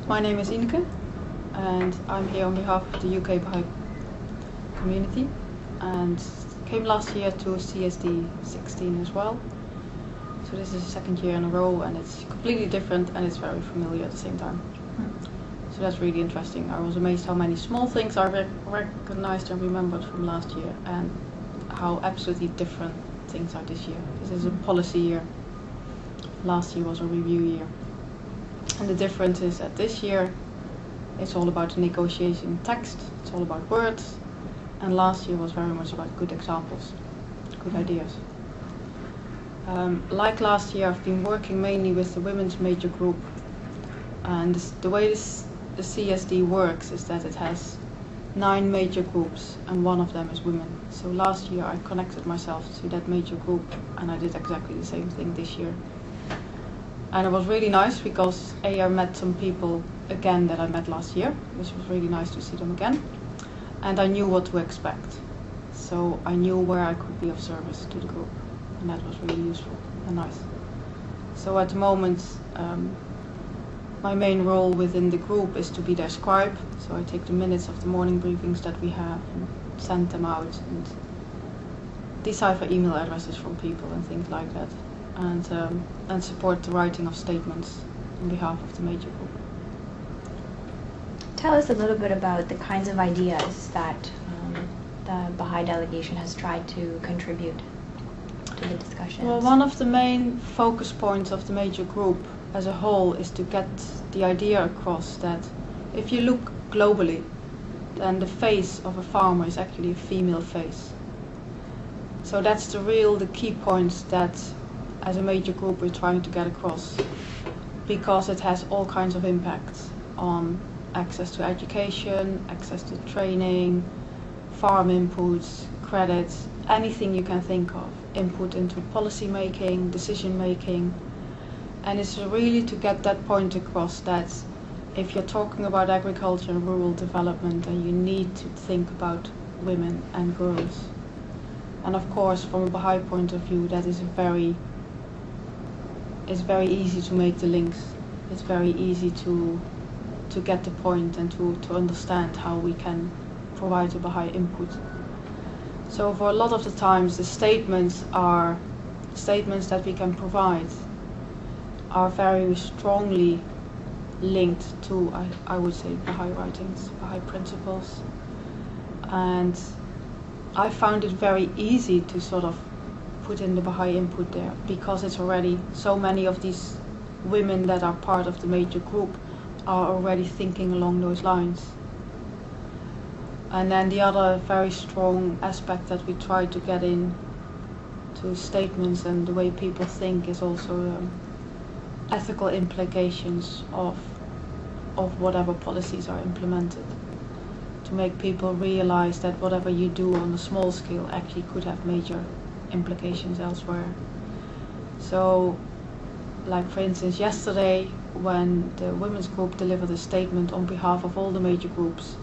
My name is Ineke and I'm here on behalf of the UK Baha'i community and came last year to CSD 16 as well. So this is the second year in a row and it's completely different and it's very familiar at the same time. So that's really interesting. I was amazed how many small things I recognized and remembered from last year and how absolutely different things are this year. This is a policy year. Last year was a review year. And the difference is that this year it's all about the negotiation text, it's all about words, and last year was very much about good examples, good ideas. Like last year, I've been working mainly with the women's major group, and the way the CSD works is that it has 9 major groups and one of them is women. So last year I connected myself to that major group and I did exactly the same thing this year. And it was really nice because I met some people again that I met last year, which was really nice to see them again. And I knew what to expect. So I knew where I could be of service to the group. And that was really useful and nice. So at the moment, my main role within the group is to be their scribe. So I take the minutes of the morning briefings that we have and send them out and decipher email addresses from people and things like that. And support the writing of statements on behalf of the major group. Tell us a little bit about the kinds of ideas that the Baha'i delegation has tried to contribute to the discussions. Well, one of the main focus points of the major group as a whole is to get the idea across that if you look globally, then the face of a farmer is actually a female face. So that's the key points that as a major group we're trying to get across, because it has all kinds of impacts on access to education, access to training, farm inputs, credits, anything you can think of, input into policy making, decision making. And it's really to get that point across that if you're talking about agriculture and rural development, then you need to think about women and girls. And of course, from a Baha'i point of view, that is it's very easy to make the links. It's very easy to get the point and to understand how we can provide a Baha'i input. So for a lot of the times, the statements that we can provide are very strongly linked to, I would say, Baha'i writings, Baha'i principles. And I found it very easy to sort of put in the Baha'i input there, because it's already so many of these women that are part of the major group are already thinking along those lines. And then the other very strong aspect that we try to get in to statements and the way people think is also ethical implications of whatever policies are implemented, to make people realize that whatever you do on a small scale actually could have major implications elsewhere. So, like for instance yesterday, when the women's group delivered a statement on behalf of all the major groups,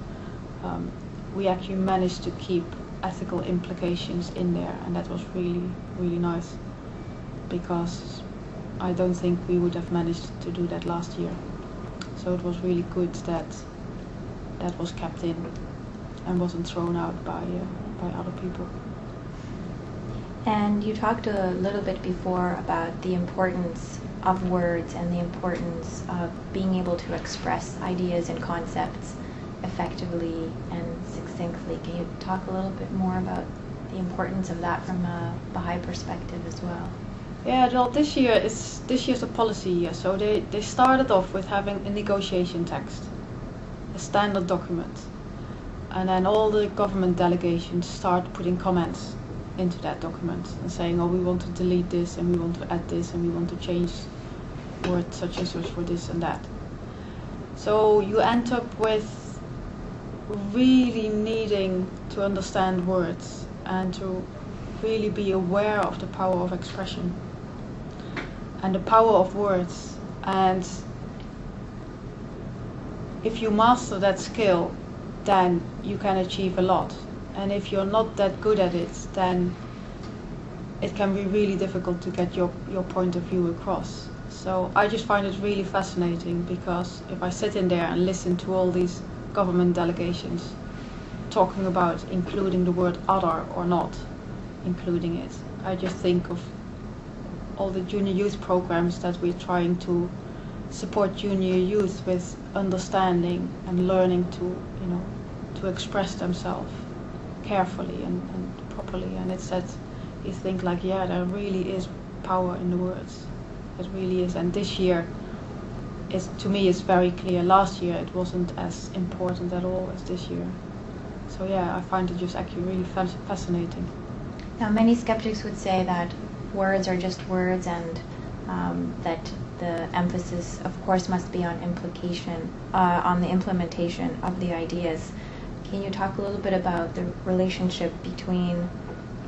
we actually managed to keep ethical implications in there, and that was really, really nice, because I don't think we would have managed to do that last year. So it was really good that that was kept in and wasn't thrown out by other people. And you talked a little bit before about the importance of words and the importance of being able to express ideas and concepts effectively and succinctly. Can you talk a little bit more about the importance of that from a Baha'i perspective as well? Yeah, well, this year's a policy year, so they started off with having a negotiation text, a standard document, and then all the government delegations start putting comments into that document and saying, oh, we want to delete this and we want to add this and we want to change words such as for this and that. So you end up with really needing to understand words and to really be aware of the power of expression and the power of words. And if you master that skill, then you can achieve a lot. And if you're not that good at it, then it can be really difficult to get your point of view across. So I just find it really fascinating, because if I sit in there and listen to all these government delegations talking about including the word other or not including it, I just think of all the junior youth programs that we're trying to support junior youth with understanding and learning to express themselves carefully and properly. And it's that you think like, yeah, there really is power in the words. It really is. And this year, to me, it's very clear. Last year it wasn't as important at all as this year. So yeah, I find it just actually really fascinating. Now, many skeptics would say that words are just words, and that the emphasis, of course, must be on on the implementation of the ideas. Can you talk a little bit about the relationship between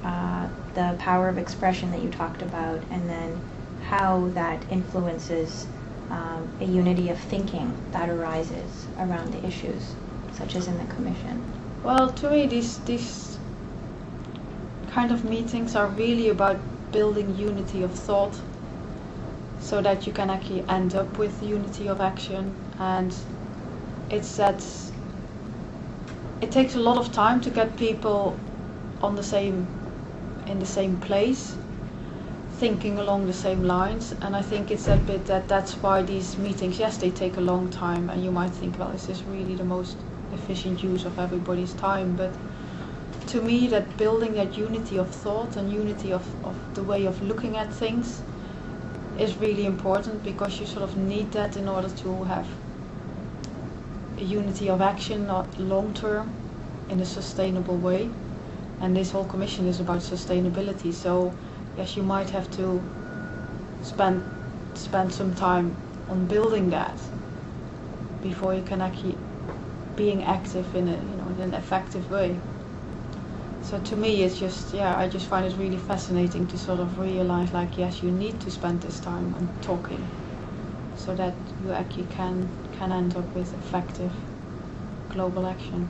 the power of expression that you talked about, and then how that influences a unity of thinking that arises around the issues, such as in the Commission? Well, to me, these kind of meetings are really about building unity of thought, so that you can actually end up with unity of action. And it's that it takes a lot of time to get people in the same place, thinking along the same lines. And I think it's that bit that's why these meetings, yes, they take a long time, and you might think, well, is this really the most efficient use of everybody's time? But to me, that building that unity of thought and unity of the way of looking at things is really important, because you sort of need that in order to have a unity of action, not long term, in a sustainable way. And this whole Commission is about sustainability. So yes, you might have to spend some time on building that before you can actually being active in an effective way. So to me, it's just, yeah, I just find it really fascinating to sort of realize, like, yes, you need to spend this time on talking, so that you actually can end up with effective global action.